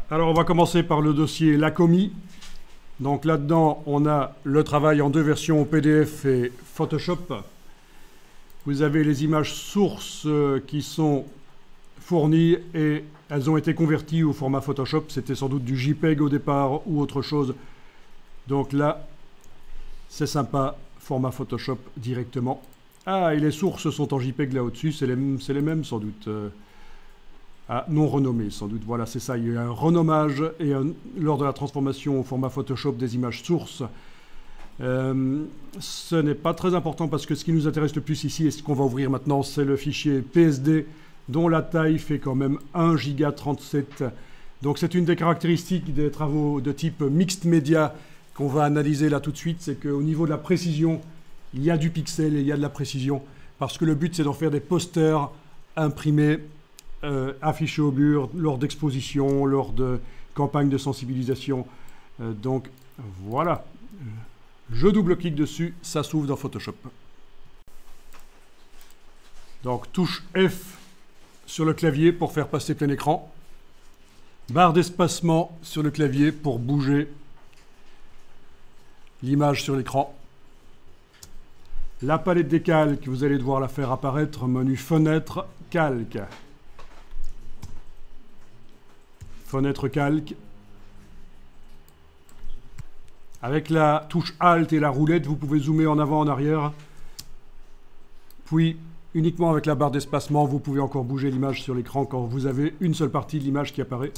Alors on va commencer par le dossier Lacomi. Donc là-dedans, on a le travail en deux versions, PDF et Photoshop. Vous avez les images sources qui sont fournies et elles ont été converties au format Photoshop. C'était sans doute du JPEG au départ ou autre chose. Donc là, c'est sympa, format Photoshop directement. Ah, et les sources sont en JPEG là au-dessus, c'est les mêmes sans doute. Non renommés sans doute. Voilà, c'est ça. Il y a un renommage et lors de la transformation au format Photoshop des images sources. Ce n'est pas très important parce que ce qui nous intéresse le plus ici et ce qu'on va ouvrir maintenant, c'est le fichier PSD dont la taille fait quand même 1 giga 37. Donc c'est une des caractéristiques des travaux de type mixed media qu'on va analyser là tout de suite. C'est qu'au niveau de la précision, il y a du pixel et il y a de la précision parce que le but c'est d'en faire des posters imprimés, affichés au mur lors d'expositions, lors de campagnes de sensibilisation. Donc voilà. Je double-clique dessus, ça s'ouvre dans Photoshop. Donc touche F sur le clavier pour faire passer plein écran. Barre d'espacement sur le clavier pour bouger l'image sur l'écran. La palette des calques, vous allez devoir la faire apparaître. Menu Fenêtre, Calque. Fenêtre Calque. Avec la touche Alt et la roulette, vous pouvez zoomer en avant, en arrière. Puis, uniquement avec la barre d'espacement, vous pouvez encore bouger l'image sur l'écran quand vous avez une seule partie de l'image qui apparaît.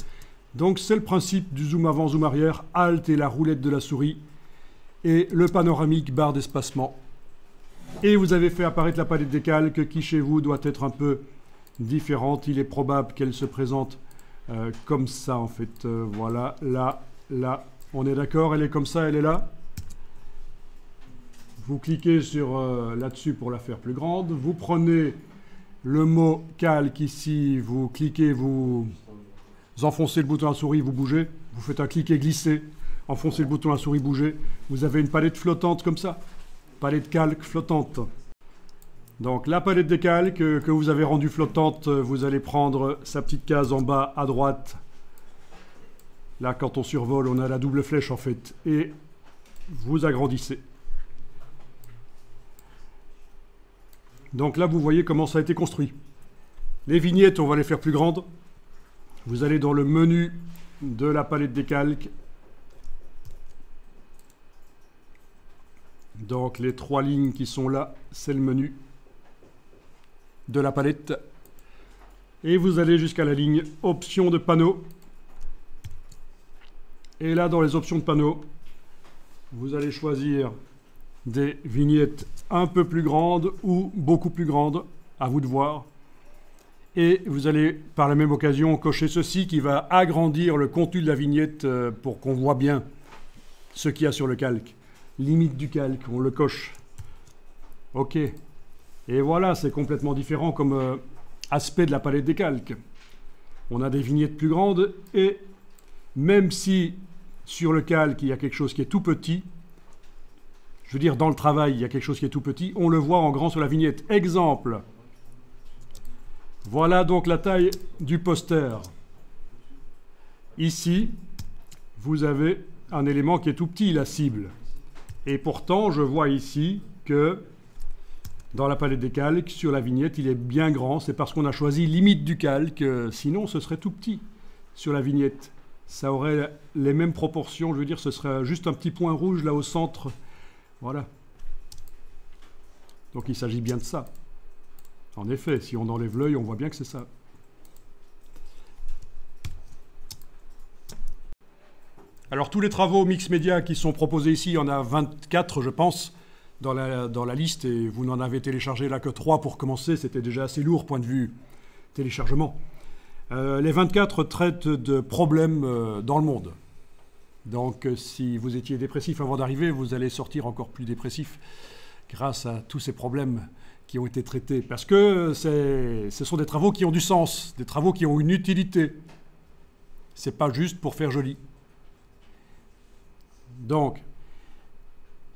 Donc, c'est le principe du zoom avant, zoom arrière, Alt et la roulette de la souris, et le panoramique, barre d'espacement. Et vous avez fait apparaître la palette des calques qui, chez vous, doit être un peu différente. Il est probable qu'elle se présente comme ça, en fait. Voilà, là, là. On est d'accord, elle est comme ça, elle est là. Vous cliquez sur là-dessus pour la faire plus grande. Vous prenez le mot calque ici, vous cliquez, vous enfoncez le bouton à souris, vous bougez. Vous faites un cliquer glisser, enfoncez le bouton à souris, bougez. Vous avez une palette flottante comme ça. Palette calque flottante. Donc la palette des calques que vous avez rendue flottante, vous allez prendre sa petite case en bas à droite. Là, quand on survole, on a la double flèche, en fait. Et vous agrandissez. Donc là, vous voyez comment ça a été construit. Les vignettes, on va les faire plus grandes. Vous allez dans le menu de la palette des calques. Donc les trois lignes qui sont là, c'est le menu de la palette. Et vous allez jusqu'à la ligne Options de panneau. Et là, dans les options de panneau, vous allez choisir des vignettes un peu plus grandes ou beaucoup plus grandes, à vous de voir. Et vous allez, par la même occasion, cocher ceci qui va agrandir le contenu de la vignette pour qu'on voit bien ce qu'il y a sur le calque. Limite du calque, on le coche. OK. Et voilà, c'est complètement différent comme aspect de la palette des calques. On a des vignettes plus grandes et même si sur le calque, il y a quelque chose qui est tout petit, je veux dire, dans le travail, il y a quelque chose qui est tout petit, on le voit en grand sur la vignette. Exemple. Voilà donc la taille du poster. Ici, vous avez un élément qui est tout petit, la cible. Et pourtant, je vois ici que dans la palette des calques, sur la vignette, il est bien grand. C'est parce qu'on a choisi limite du calque. Sinon, ce serait tout petit sur la vignette. Ça aurait les mêmes proportions, je veux dire, ce serait juste un petit point rouge là au centre. Voilà. Donc il s'agit bien de ça. En effet, si on enlève l'œil, on voit bien que c'est ça. Alors tous les travaux mix média qui sont proposés ici, il y en a 24 je pense dans la liste et vous n'en avez téléchargé là que 3 pour commencer, c'était déjà assez lourd point de vue téléchargement. Les 24 traitent de problèmes dans le monde. Donc si vous étiez dépressif avant d'arriver, vous allez sortir encore plus dépressif grâce à tous ces problèmes qui ont été traités. Parce que ce sont des travaux qui ont du sens, des travaux qui ont une utilité. Ce n'est pas juste pour faire joli. Donc,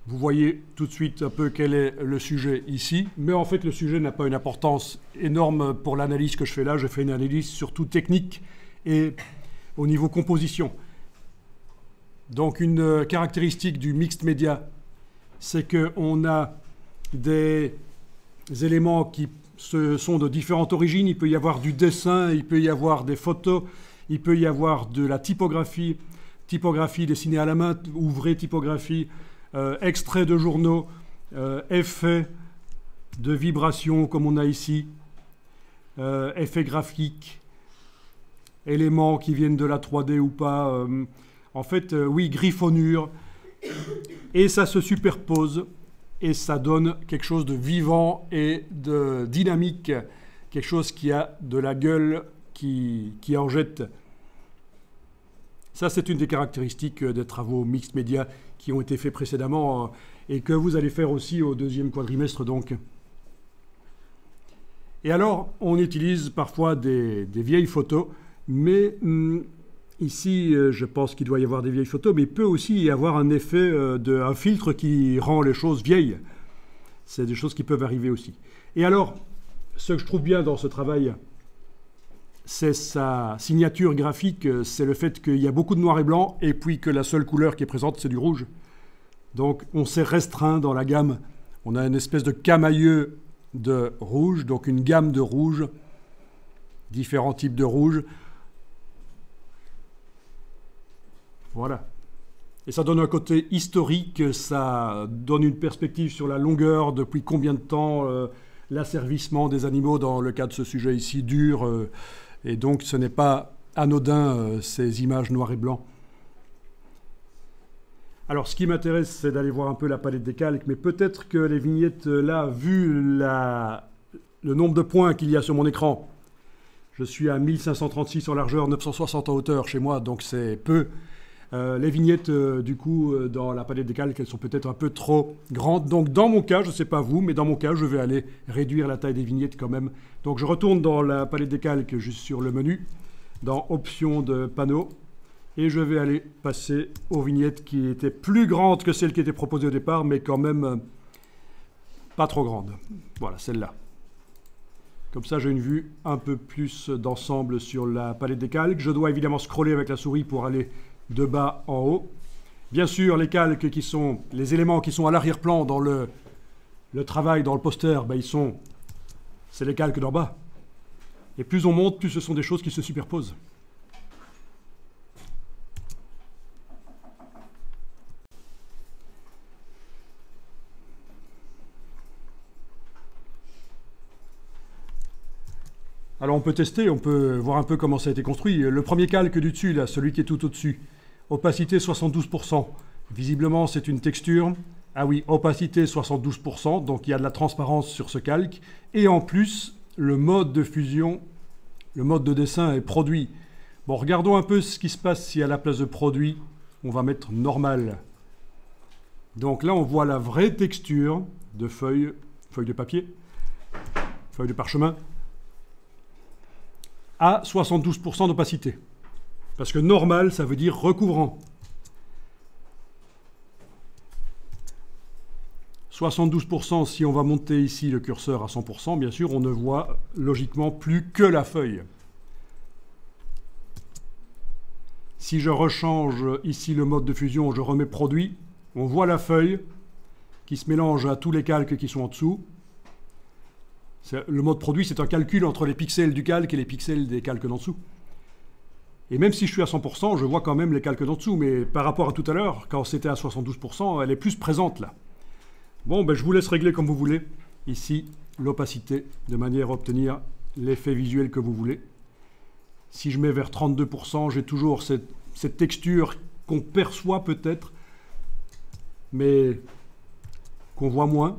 vous voyez tout de suite un peu quel est le sujet ici, mais en fait le sujet n'a pas une importance énorme pour l'analyse que je fais là. Je fais une analyse surtout technique et au niveau composition. Donc une caractéristique du mixed media, c'est qu'on a des éléments qui sont de différentes origines. Il peut y avoir du dessin, il peut y avoir des photos, il peut y avoir de la typographie, typographie dessinée à la main ou vraie typographie, extraits de journaux, effets de vibration comme on a ici, effets graphiques, éléments qui viennent de la 3D ou pas. En fait, oui, griffonnure. Et ça se superpose et ça donne quelque chose de vivant et de dynamique, quelque chose qui a de la gueule, qui en jette. Ça, c'est une des caractéristiques des travaux mixed média qui ont été faits précédemment et que vous allez faire aussi au deuxième quadrimestre, donc. Et alors, on utilise parfois des vieilles photos, mais ici, je pense qu'il doit y avoir des vieilles photos, mais il peut aussi y avoir un effet un filtre qui rend les choses vieilles. C'est des choses qui peuvent arriver aussi. Et alors, ce que je trouve bien dans ce travail, c'est sa signature graphique, c'est le fait qu'il y a beaucoup de noir et blanc, et puis que la seule couleur qui est présente, c'est du rouge. Donc, on s'est restreint dans la gamme. On a une espèce de camailleux de rouge, donc une gamme de rouge, différents types de rouge. Voilà. Et ça donne un côté historique, ça donne une perspective sur la longueur, depuis combien de temps l'asservissement des animaux, dans le cas de ce sujet ici, dure. Et donc ce n'est pas anodin, ces images noir et blanc. Alors ce qui m'intéresse, c'est d'aller voir un peu la palette des calques, mais peut-être que les vignettes, là, vu le nombre de points qu'il y a sur mon écran, je suis à 1536 en largeur, 960 en hauteur chez moi, donc c'est peu. Les vignettes, du coup, dans la palette des calques, elles sont peut-être un peu trop grandes. Donc, dans mon cas, je ne sais pas vous, mais dans mon cas, je vais aller réduire la taille des vignettes quand même. Donc, je retourne dans la palette des calques, juste sur le menu, dans Options de panneau. Et je vais aller passer aux vignettes qui étaient plus grandes que celles qui étaient proposées au départ, mais quand même pas trop grandes. Voilà, celle-là. Comme ça, j'ai une vue un peu plus d'ensemble sur la palette des calques. Je dois évidemment scroller avec la souris pour aller de bas en haut. Bien sûr, les calques qui sont, les éléments qui sont à l'arrière-plan dans le travail, dans le poster, ben c'est les calques d'en bas. Et plus on monte, plus ce sont des choses qui se superposent. Alors on peut tester, on peut voir un peu comment ça a été construit. Le premier calque du dessus, là, celui qui est tout au-dessus, opacité 72%. Visiblement, c'est une texture. Ah oui, opacité 72%, donc il y a de la transparence sur ce calque. Et en plus, le mode de fusion, le mode de dessin est produit. Bon, regardons un peu ce qui se passe si à la place de produit, on va mettre normal. Donc là, on voit la vraie texture de feuille de papier, feuille de parchemin, à 72% d'opacité. Parce que normal, ça veut dire recouvrant. 72%, si on va monter ici le curseur à 100%, bien sûr, on ne voit logiquement plus que la feuille. Si je rechange ici le mode de fusion, je remets produit, on voit la feuille qui se mélange à tous les calques qui sont en dessous. Le mode produit, c'est un calcul entre les pixels du calque et les pixels des calques d'en dessous. Et même si je suis à 100%, je vois quand même les calques d'en dessous. Mais par rapport à tout à l'heure, quand c'était à 72%, elle est plus présente là. Bon, ben, je vous laisse régler comme vous voulez. Ici, l'opacité, de manière à obtenir l'effet visuel que vous voulez. Si je mets vers 32%, j'ai toujours cette texture qu'on perçoit peut-être, mais qu'on voit moins.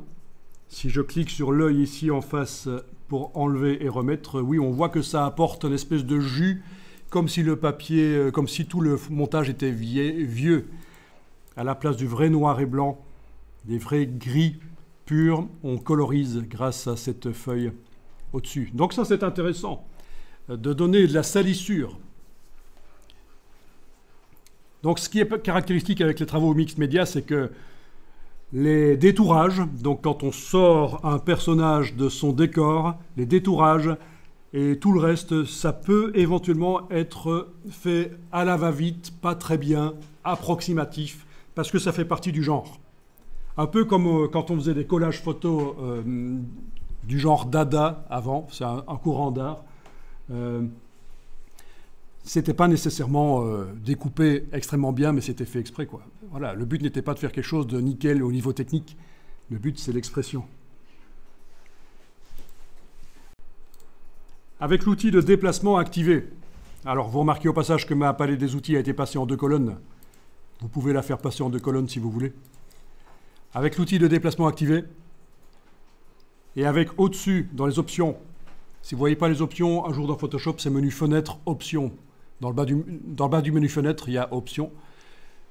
Si je clique sur l'œil ici en face pour enlever et remettre, oui, on voit que ça apporte une espèce de jus, comme si le papier, comme si tout le montage était vieux. À la place du vrai noir et blanc, des vrais gris purs, on colorise grâce à cette feuille au-dessus. Donc ça, c'est intéressant, de donner de la salissure. Donc ce qui est caractéristique avec les travaux mixed média, c'est que les détourages, donc quand on sort un personnage de son décor, les détourages Et tout le reste, ça peut éventuellement être fait à la va-vite, pas très bien, approximatif, parce que ça fait partie du genre. Un peu comme quand on faisait des collages photos du genre Dada avant, c'est un courant d'art. C'était pas nécessairement découpé extrêmement bien, mais c'était fait exprès, quoi. Voilà, le but n'était pas de faire quelque chose de nickel au niveau technique. Le but, c'est l'expression. Avec l'outil de déplacement activé. Alors, vous remarquez au passage que ma palette des outils a été passée en 2 colonnes. Vous pouvez la faire passer en 2 colonnes si vous voulez. Avec l'outil de déplacement activé, et avec au-dessus, dans les options, si vous ne voyez pas les options, un jour dans Photoshop, c'est menu fenêtre, options. Dans le bas du menu fenêtre, il y a options.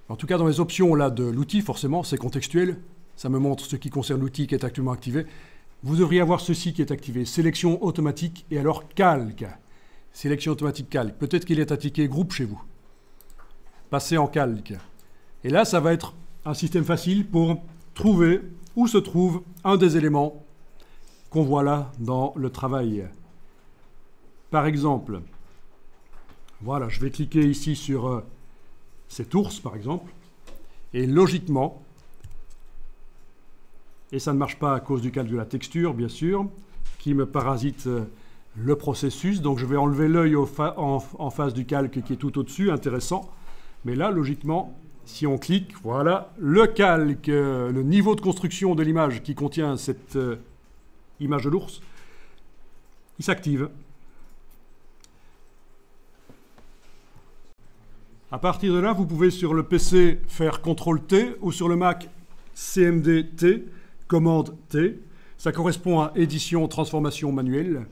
En tout cas, dans les options là, de l'outil, forcément, c'est contextuel. Ça me montre ce qui concerne l'outil qui est actuellement activé. Vous devriez avoir ceci qui est activé, sélection automatique et alors calque. Sélection automatique calque. Peut-être qu'il est indiqué groupe chez vous. Passez en calque. Et là, ça va être un système facile pour trouver où se trouve un des éléments qu'on voit là dans le travail. Par exemple, voilà, je vais cliquer ici sur cet ours, par exemple, et logiquement, et ça ne marche pas à cause du calque de la texture, bien sûr, qui me parasite le processus. Donc je vais enlever l'œil en face du calque qui est tout au-dessus, intéressant. Mais là, logiquement, si on clique, voilà, le calque, le niveau de construction de l'image qui contient cette image de l'ours, il s'active. À partir de là, vous pouvez sur le PC faire CTRL-T ou sur le Mac CMD-T, commande T. Ça correspond à édition, transformation manuelle.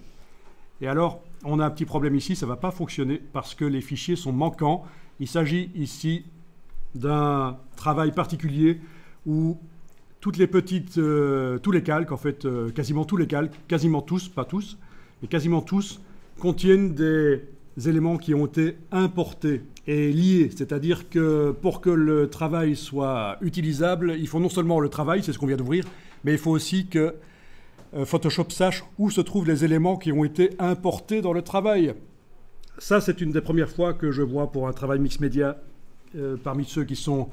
Et alors, on a un petit problème ici, ça ne va pas fonctionner parce que les fichiers sont manquants. Il s'agit ici d'un travail particulier où toutes les petites, tous les calques, en fait, quasiment tous les calques, quasiment tous, pas tous, mais quasiment tous, contiennent des éléments qui ont été importés et liés. C'est-à-dire que pour que le travail soit utilisable, il faut non seulement le travail, c'est ce qu'on vient d'ouvrir, mais il faut aussi que Photoshop sache où se trouvent les éléments qui ont été importés dans le travail. Ça, c'est une des premières fois que je vois pour un travail mix média, parmi ceux qui sont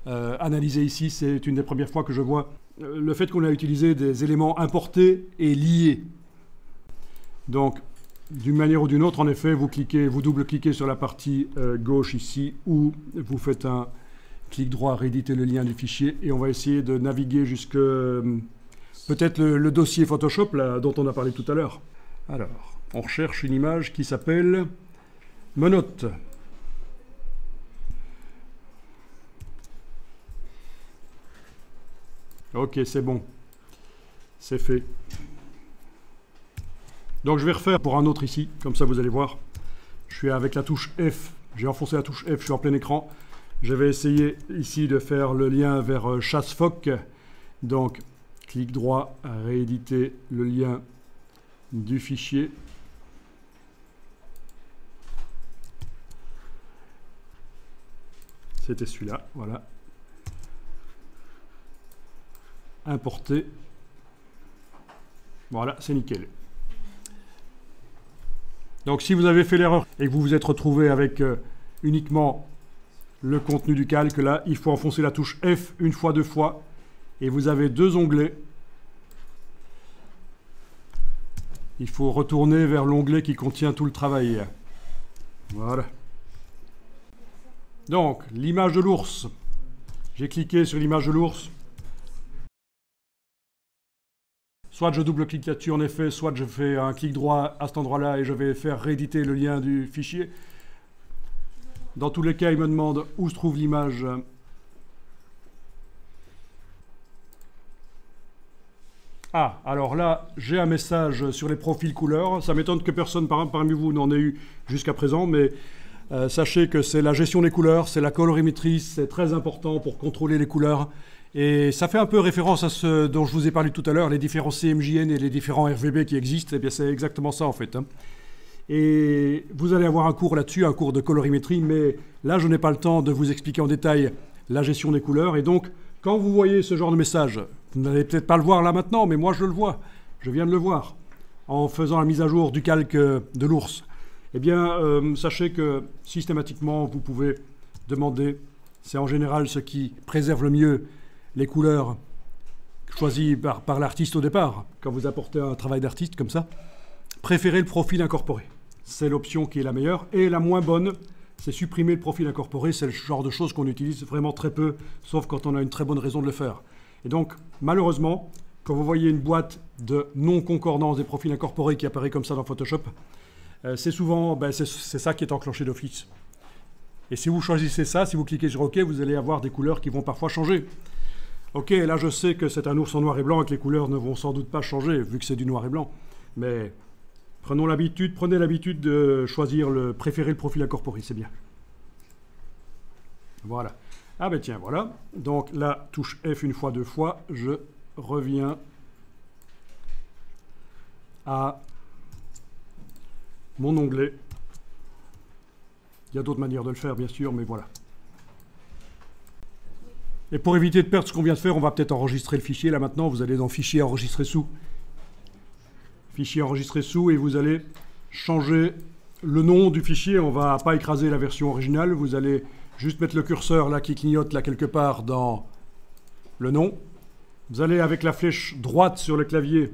analysés ici, c'est une des premières fois que je vois le fait qu'on a utilisé des éléments importés et liés. Donc, d'une manière ou d'une autre, en effet, vous double-cliquez sur la partie gauche ici, ou vous faites un clic droit, rééditer le lien du fichier, et on va essayer de naviguer jusque peut-être le dossier Photoshop là, dont on a parlé tout à l'heure. Alors, on recherche une image qui s'appelle menottes. Ok, c'est bon. C'est fait. Donc je vais refaire pour un autre ici, comme ça vous allez voir. Je suis avec la touche F, j'ai enfoncé la touche F, je suis en plein écran. Je vais essayer ici de faire le lien vers chasse phoque. Donc, clic droit, rééditer le lien du fichier. C'était celui-là, voilà. Importer. Voilà, c'est nickel. Donc si vous avez fait l'erreur et que vous vous êtes retrouvé avec uniquement le contenu du calque, là, il faut enfoncer la touche F une fois, 2 fois, et vous avez 2 onglets. Il faut retourner vers l'onglet qui contient tout le travail. Voilà. Donc, l'image de l'ours. J'ai cliqué sur l'image de l'ours. Soit je double-clique là-dessus en effet, soit je fais un clic droit à cet endroit-là et je vais faire rééditer le lien du fichier. Dans tous les cas, il me demande où se trouve l'image. Ah, alors là, j'ai un message sur les profils couleurs. Ça m'étonne que personne parmi vous n'en ait eu jusqu'à présent, mais sachez que c'est la gestion des couleurs, c'est la colorimétrie, c'est très important pour contrôler les couleurs. Et ça fait un peu référence à ce dont je vous ai parlé tout à l'heure, les différents CMJN et les différents RVB qui existent. Eh bien, c'est exactement ça en fait. Et vous allez avoir un cours là-dessus, un cours de colorimétrie, mais là, je n'ai pas le temps de vous expliquer en détail la gestion des couleurs. Et donc, quand vous voyez ce genre de message, vous n'allez peut-être pas le voir là maintenant, mais moi je le vois. Je viens de le voir. en faisant la mise à jour du calque de l'ours? Eh bien, sachez que systématiquement, vous pouvez demander, c'est en général ce qui préserve le mieux les couleurs choisies par l'artiste au départ, quand vous apportez un travail d'artiste comme ça, préférez le profil incorporé. C'est l'option qui est la meilleure. Et la moins bonne, c'est supprimer le profil incorporé. C'est le genre de choses qu'on utilise vraiment très peu, sauf quand on a une très bonne raison de le faire. Et donc, malheureusement, quand vous voyez une boîte de non-concordance des profils incorporés qui apparaît comme ça dans Photoshop, c'est souvent c'est ça qui est enclenché d'office. Et si vous choisissez ça, si vous cliquez sur OK, vous allez avoir des couleurs qui vont parfois changer. OK, là je sais que c'est un ours en noir et blanc et que les couleurs ne vont sans doute pas changer, vu que c'est du noir et blanc. Mais prenez l'habitude de choisir préférer le profil incorporé, c'est bien. Voilà. Ah ben tiens, voilà. Donc la touche F une fois, deux fois, je reviens à mon onglet. Il y a d'autres manières de le faire, bien sûr, mais voilà. Et pour éviter de perdre ce qu'on vient de faire, on va peut-être enregistrer le fichier. Là maintenant, vous allez dans Fichier, Enregistrer sous. Fichier, Enregistrer sous, et vous allez changer le nom du fichier. On ne va pas écraser la version originale. Vous allez juste mettre le curseur là qui clignote là quelque part dans le nom. Vous allez avec la flèche droite sur le clavier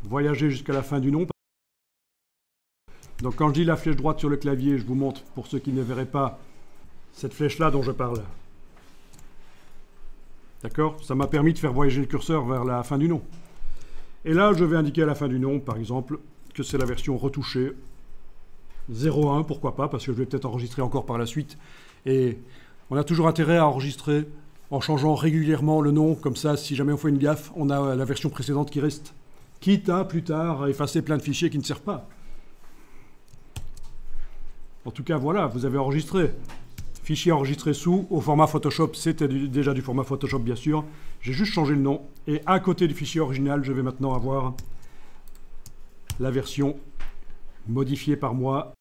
voyager jusqu'à la fin du nom. Donc quand je dis la flèche droite sur le clavier, je vous montre, pour ceux qui ne verraient pas, cette flèche-là dont je parle. D'accord? Ça m'a permis de faire voyager le curseur vers la fin du nom. Et là, je vais indiquer à la fin du nom, par exemple, que c'est la version retouchée. 0.1, pourquoi pas, parce que je vais peut-être enregistrer encore par la suite. Et on a toujours intérêt à enregistrer en changeant régulièrement le nom. Comme ça, si jamais on fait une gaffe, on a la version précédente qui reste. Quitte à, plus tard, effacer plein de fichiers qui ne servent pas. En tout cas, voilà, vous avez enregistré. Fichier enregistré sous, au format Photoshop, c'était déjà du format Photoshop, bien sûr. J'ai juste changé le nom. Et à côté du fichier original, je vais maintenant avoir la version modifiée par moi.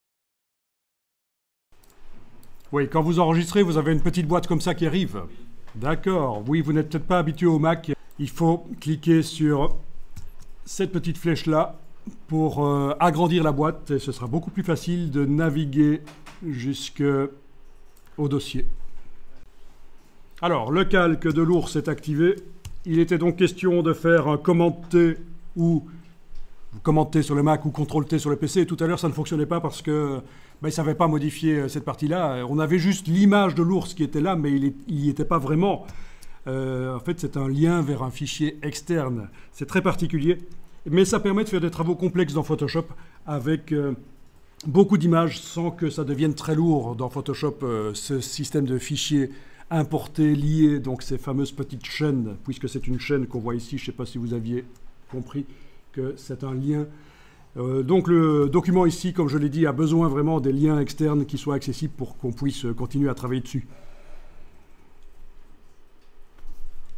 Oui, quand vous enregistrez, vous avez une petite boîte comme ça qui arrive. D'accord, oui, vous n'êtes peut-être pas habitué au Mac. Il faut cliquer sur cette petite flèche-là pour agrandir la boîte, et ce sera beaucoup plus facile de naviguer jusqu'au dossier. Alors, le calque de l'ours est activé. Il était donc question de faire un Command-T ou Command-T sur le Mac ou Ctrl-T sur le PC. Et tout à l'heure, ça ne fonctionnait pas parce que il ne savait pas modifier cette partie-là. On avait juste l'image de l'ours qui était là, mais il n'y était pas vraiment. En fait, c'est un lien vers un fichier externe. C'est très particulier. Mais ça permet de faire des travaux complexes dans Photoshop avec beaucoup d'images sans que ça devienne très lourd dans Photoshop, ce système de fichiers importés, liés, donc ces fameuses petites chaînes, puisque c'est une chaîne qu'on voit ici, je ne sais pas si vous aviez compris que c'est un lien. Donc le document ici, comme je l'ai dit, a besoin vraiment des liens externes qui soient accessibles pour qu'on puisse continuer à travailler dessus.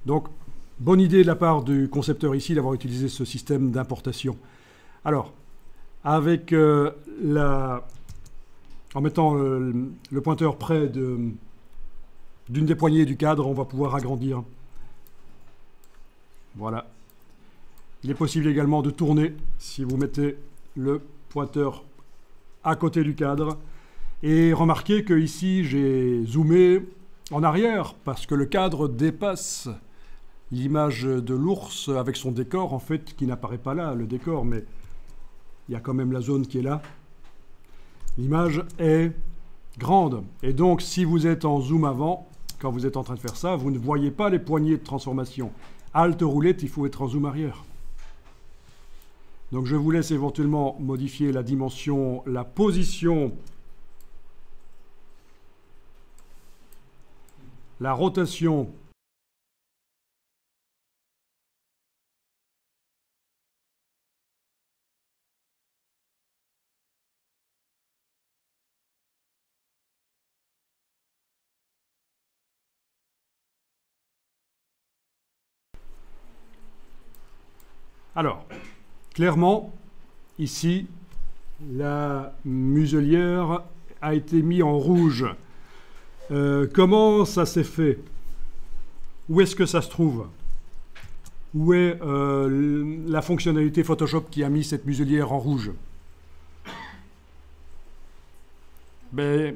Donc, bonne idée de la part du concepteur ici d'avoir utilisé ce système d'importation. Alors, avec en mettant le pointeur près d'une des poignées du cadre, on va pouvoir agrandir. Voilà. Il est possible également de tourner si vous mettez le pointeur à côté du cadre. Et remarquez que ici, j'ai zoomé en arrière parce que le cadre dépasse l'image de l'ours avec son décor, en fait, qui n'apparaît pas là, le décor, mais il y a quand même la zone qui est là. L'image est grande. Et donc, si vous êtes en zoom avant, quand vous êtes en train de faire ça, vous ne voyez pas les poignées de transformation. Alt roulette, il faut être en zoom arrière. Donc, je vous laisse éventuellement modifier la dimension, la position, la rotation. Alors, clairement, ici, la muselière a été mise en rouge. Comment ça s'est fait? Où est-ce que ça se trouve? où est la fonctionnalité Photoshop qui a mis cette muselière en rouge? Ben,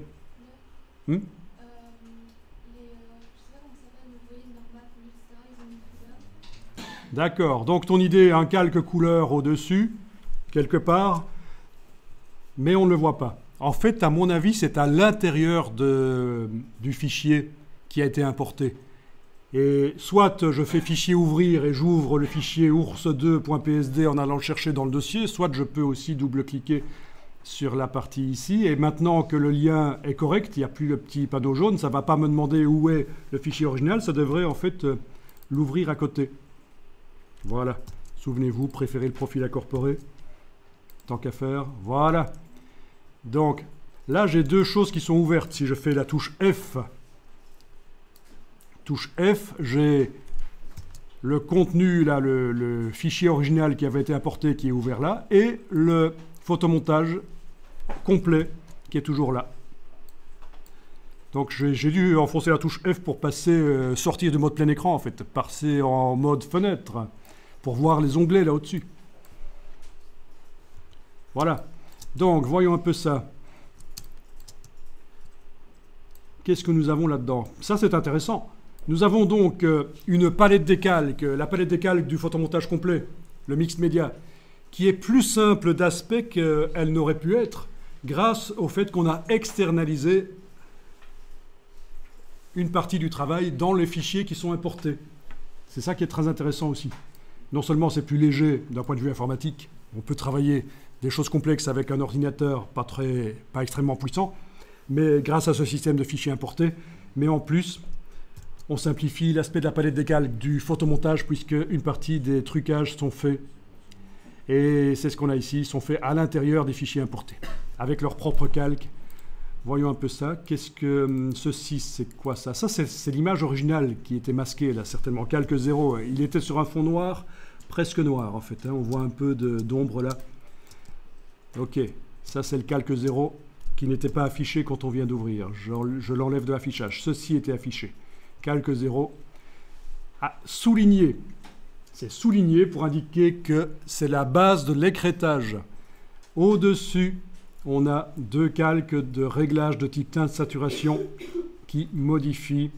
d'accord, donc ton idée est un calque couleur au-dessus, quelque part, mais on ne le voit pas. En fait, à mon avis, c'est à l'intérieur du fichier qui a été importé. Et soit je fais fichier ouvrir et j'ouvre le fichier ours2.psd en allant le chercher dans le dossier, soit je peux aussi double-cliquer sur la partie ici. Et maintenant que le lien est correct, il n'y a plus le petit panneau jaune, ça ne va pas me demander où est le fichier original, ça devrait en fait l'ouvrir à côté. Voilà. Souvenez-vous, préférez le profil incorporé. Tant qu'à faire. Voilà. Donc, là, j'ai deux choses qui sont ouvertes. Si je fais la touche F, j'ai le contenu, là, le fichier original qui avait été importé, qui est ouvert là, et le photomontage complet qui est toujours là. Donc, j'ai dû enfoncer la touche F pour passer, sortir du mode plein écran, en fait, passer en mode fenêtre, pour voir les onglets là au-dessus. Voilà. Donc, voyons un peu ça. Qu'est-ce que nous avons là-dedans? Ça, c'est intéressant. Nous avons donc une palette des calques, la palette des calques du photomontage complet, le mixed media, qui est plus simple d'aspect qu'elle n'aurait pu être grâce au fait qu'on a externalisé une partie du travail dans les fichiers qui sont importés. C'est ça qui est très intéressant aussi. Non seulement c'est plus léger d'un point de vue informatique, on peut travailler des choses complexes avec un ordinateur pas extrêmement puissant, mais grâce à ce système de fichiers importés, mais en plus, on simplifie l'aspect de la palette des calques du photomontage puisque une partie des trucages sont faits, et c'est ce qu'on a ici, sont faits à l'intérieur des fichiers importés, avec leur propre calque. Voyons un peu ça. Qu'est-ce que ceci, c'est quoi ça? Ça, c'est l'image originale qui était masquée, là, certainement. Calque 0. Il était sur un fond noir, presque noir, en fait. Hein. On voit un peu d'ombre, là. OK. Ça, c'est le calque 0 qui n'était pas affiché quand on vient d'ouvrir. Je l'enlève de l'affichage. Ceci était affiché. Calque 0. Ah, souligné. C'est souligné pour indiquer que c'est la base de l'écrêtage. Au-dessus, on a deux calques de réglage de type teinte saturation qui modifient.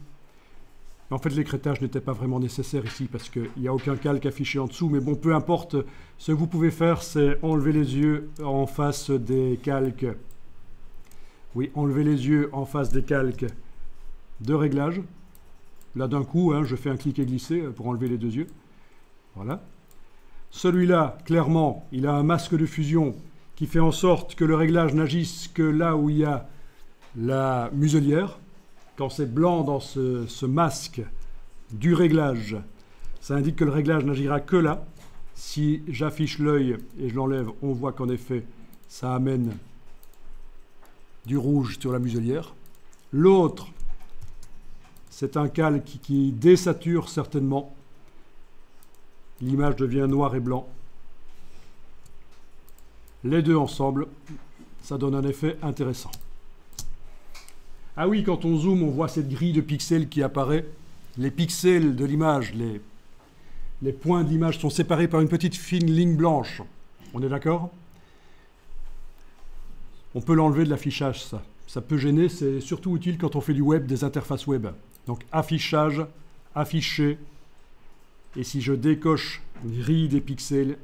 En fait, l'écrêtage n'était pas vraiment nécessaire ici parce qu'il n'y a aucun calque affiché en dessous. Mais bon, peu importe. Ce que vous pouvez faire, c'est enlever les yeux en face des calques. Oui, enlever les yeux en face des calques de réglage. Là, d'un coup, hein, je fais un cliquer glisser pour enlever les deux yeux. Voilà. Celui-là, clairement, il a un masque de fusion qui fait en sorte que le réglage n'agisse que là où il y a la muselière. Quand c'est blanc dans ce masque du réglage, ça indique que le réglage n'agira que là. Si j'affiche l'œil et je l'enlève, on voit qu'en effet, ça amène du rouge sur la muselière. L'autre, c'est un calque qui désature certainement. L'image devient noir et blanc. Les deux ensemble, ça donne un effet intéressant. Ah oui, quand on zoome, on voit cette grille de pixels qui apparaît. Les pixels de l'image, les points de l'image sont séparés par une petite fine ligne blanche. On est d'accord? On peut l'enlever de l'affichage, ça. Ça peut gêner, c'est surtout utile quand on fait du web, des interfaces web. Donc affichage, afficher. Et si je décoche grille des pixels,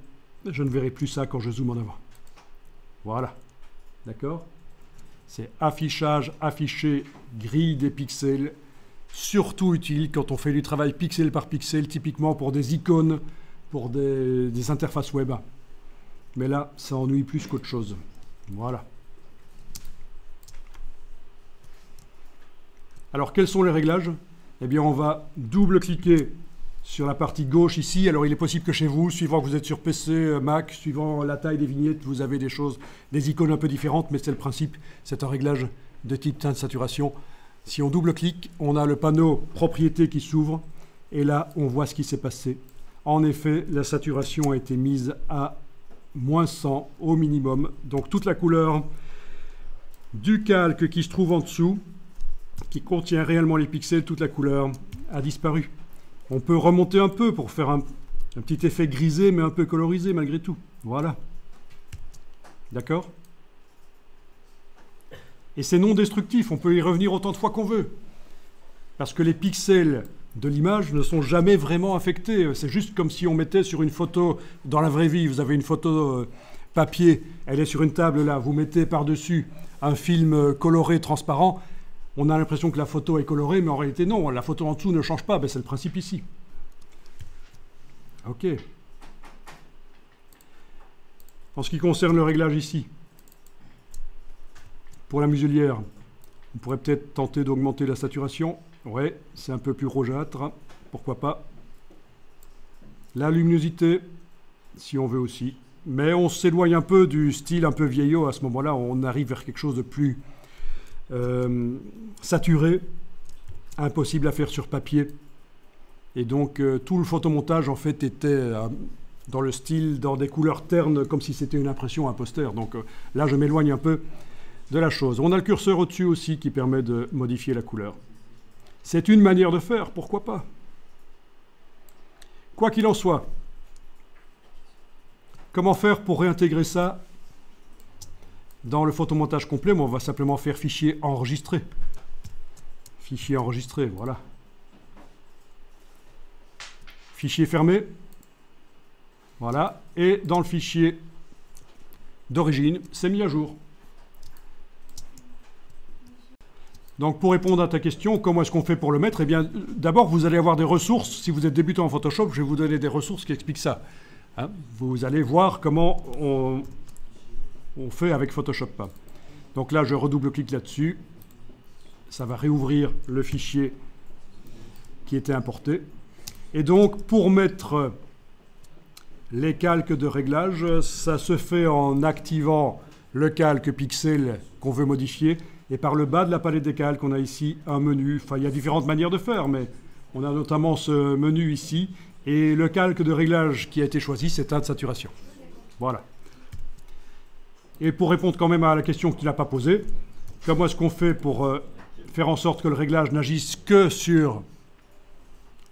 je ne verrai plus ça quand je zoome en avant. Voilà, d'accord? C'est affichage, afficher, grille des pixels, surtout utile quand on fait du travail pixel par pixel, typiquement pour des icônes, pour des interfaces web. Mais là, ça ennuie plus qu'autre chose. Voilà. Alors, quels sont les réglages? Eh bien, on va double-cliquer sur la partie gauche ici. Alors, il est possible que chez vous, suivant que vous êtes sur PC, Mac, suivant la taille des vignettes, vous avez des choses, des icônes un peu différentes, mais c'est le principe. C'est un réglage de type teinte saturation. Si on double-clique, on a le panneau propriétés qui s'ouvre. Et là, on voit ce qui s'est passé. En effet, la saturation a été mise à -100 au minimum. Donc, toute la couleur du calque qui se trouve en dessous, qui contient réellement les pixels, toute la couleur a disparu. On peut remonter un peu pour faire un Un petit effet grisé, mais un peu colorisé malgré tout. Voilà. D'accord? Et c'est non destructif, on peut y revenir autant de fois qu'on veut. Parce que les pixels de l'image ne sont jamais vraiment affectés. C'est juste comme si on mettait sur une photo, dans la vraie vie, vous avez une photo papier, elle est sur une table là, vous mettez par-dessus un film coloré, transparent, on a l'impression que la photo est colorée, mais en réalité non, la photo en dessous ne change pas, ben, c'est le principe ici. Ok. En ce qui concerne le réglage ici, pour la muselière, on pourrait peut-être tenter d'augmenter la saturation. Ouais, c'est un peu plus rougeâtre, pourquoi pas. La luminosité, si on veut aussi. Mais on s'éloigne un peu du style un peu vieillot. À ce moment-là, on arrive vers quelque chose de plus saturé, impossible à faire sur papier. Et donc, tout le photomontage, en fait, était dans le style, dans des couleurs ternes, comme si c'était une impression, un poster. Donc là, je m'éloigne un peu de la chose. On a le curseur au-dessus aussi qui permet de modifier la couleur. C'est une manière de faire, pourquoi pas? Quoi qu'il en soit, comment faire pour réintégrer ça dans le photomontage complet? On va simplement faire fichier enregistré. Fichier enregistré, voilà. Fichier fermé. Voilà. Et dans le fichier d'origine, c'est mis à jour. Donc, pour répondre à ta question, comment est-ce qu'on fait pour le mettre? Eh bien, d'abord, vous allez avoir des ressources. Si vous êtes débutant en Photoshop, je vais vous donner des ressources qui expliquent ça. Hein, vous allez voir comment on fait avec Photoshop. Donc là, je redouble-clique là-dessus. Ça va réouvrir le fichier qui était importé. Et donc, pour mettre les calques de réglage, ça se fait en activant le calque pixel qu'on veut modifier. Et par le bas de la palette des calques, on a ici un menu. Enfin, il y a différentes manières de faire, mais on a notamment ce menu ici. Et le calque de réglage qui a été choisi, c'est teinte de saturation. Voilà. Et pour répondre quand même à la question que tu n'as pas posée, comment est-ce qu'on fait pour faire en sorte que le réglage n'agisse que sur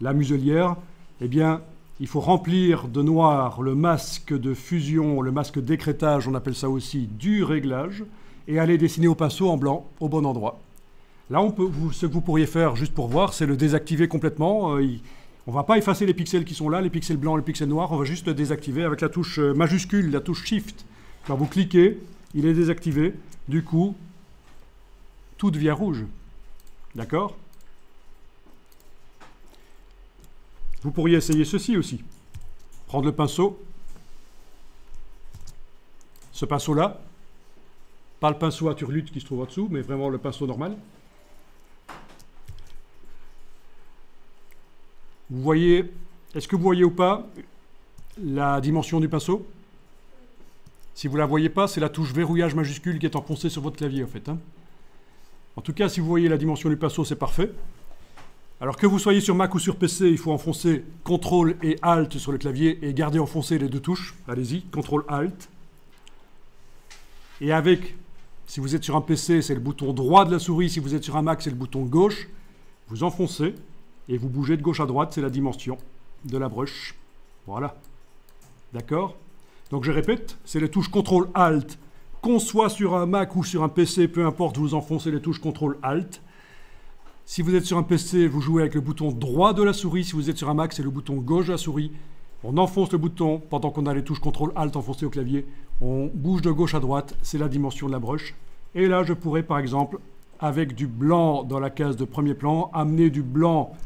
la muselière? Eh bien, il faut remplir de noir le masque de fusion, le masque d'écrêtage, on appelle ça aussi du réglage, et aller dessiner au pinceau en blanc au bon endroit. Là, ce que vous pourriez faire, juste pour voir, c'est le désactiver complètement. On ne va pas effacer les pixels qui sont là, les pixels blancs, les pixels noirs, on va juste le désactiver avec la touche majuscule, la touche Shift. Quand vous cliquez, il est désactivé. Du coup, tout devient rouge. D'accord? Vous pourriez essayer ceci aussi. Prendre le pinceau. Ce pinceau-là. Pas le pinceau à turlute qui se trouve en dessous, mais vraiment le pinceau normal. Vous voyez, est-ce que vous voyez ou pas la dimension du pinceau? Si vous ne la voyez pas, c'est la touche verrouillage majuscule qui est enfoncée sur votre clavier en fait. Hein. En tout cas, si vous voyez la dimension du pinceau, c'est parfait. Alors que vous soyez sur Mac ou sur PC, il faut enfoncer CTRL et ALT sur le clavier et garder enfoncé les deux touches. Allez-y, CTRL ALT. Et avec, si vous êtes sur un PC, c'est le bouton droit de la souris. Si vous êtes sur un Mac, c'est le bouton gauche. Vous enfoncez et vous bougez de gauche à droite, c'est la dimension de la brush. Voilà. D'accord? Donc je répète, c'est les touches CTRL ALT. Qu'on soit sur un Mac ou sur un PC, peu importe, vous enfoncez les touches CTRL ALT. Si vous êtes sur un PC, vous jouez avec le bouton droit de la souris. Si vous êtes sur un Mac, c'est le bouton gauche de la souris. On enfonce le bouton pendant qu'on a les touches CTRL ALT enfoncées au clavier. On bouge de gauche à droite, c'est la dimension de la brush. Et là, je pourrais par exemple, avec du blanc dans la case de premier plan, amener du blanc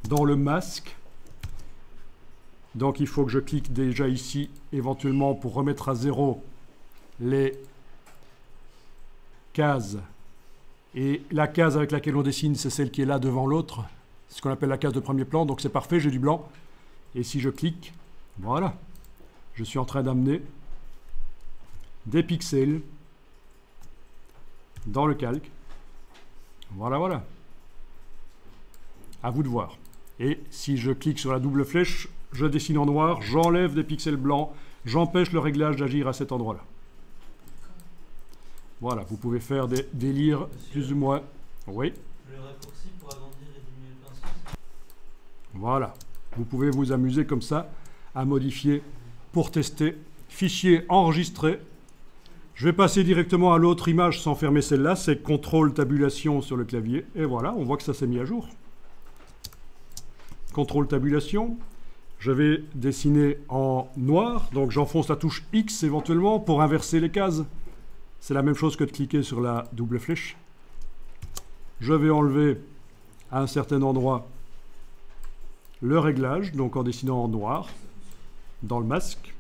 dans le masque. Donc il faut que je clique déjà ici, éventuellement pour remettre à zéro les cases. Et la case avec laquelle on dessine, c'est celle qui est là devant l'autre. C'est ce qu'on appelle la case de premier plan. Donc c'est parfait, j'ai du blanc. Et si je clique, voilà. Je suis en train d'amener des pixels dans le calque. Voilà, voilà. À vous de voir. Et si je clique sur la double flèche, je dessine en noir, j'enlève des pixels blancs, j'empêche le réglage d'agir à cet endroit-là. Voilà, vous pouvez faire des délires plus ou moins. Oui. Le raccourci pour agrandir et diminuer le pinceau. Voilà. Vous pouvez vous amuser comme ça à modifier pour tester. Fichier enregistré. Je vais passer directement à l'autre image sans fermer celle-là. C'est contrôle tabulation sur le clavier. Et voilà, on voit que ça s'est mis à jour. Contrôle tabulation. Je vais dessiner en noir. Donc j'enfonce la touche X éventuellement pour inverser les cases. C'est la même chose que de cliquer sur la double flèche. Je vais enlever à un certain endroit le réglage, donc en dessinant en noir, dans le masque.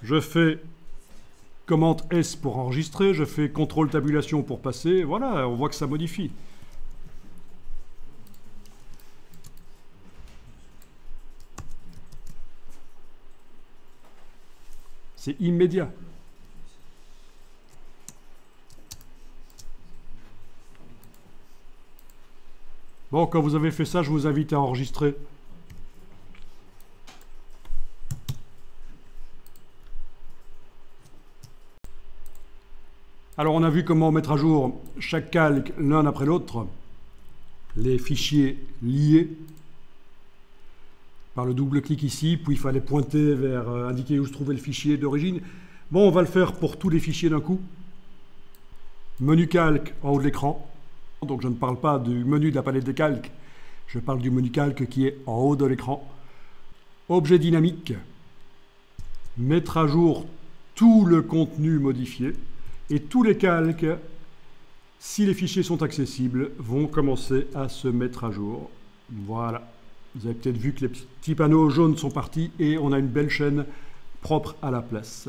Je fais commande S pour enregistrer, je fais contrôle tabulation pour passer. Voilà, on voit que ça modifie. C'est immédiat. Bon, quand vous avez fait ça, je vous invite à enregistrer. Alors, on a vu comment mettre à jour chaque calque l'un après l'autre, les fichiers liés par le double clic ici, puis il fallait pointer vers indiquer où se trouvait le fichier d'origine. Bon, on va le faire pour tous les fichiers d'un coup. Menu calque en haut de l'écran. Donc je ne parle pas du menu de la palette des calques, je parle du menu calque qui est en haut de l'écran. Objet dynamique. Mettre à jour tout le contenu modifié. Et tous les calques, si les fichiers sont accessibles, vont commencer à se mettre à jour. Voilà. Vous avez peut-être vu que les petits panneaux jaunes sont partis et on a une belle chaîne propre à la place.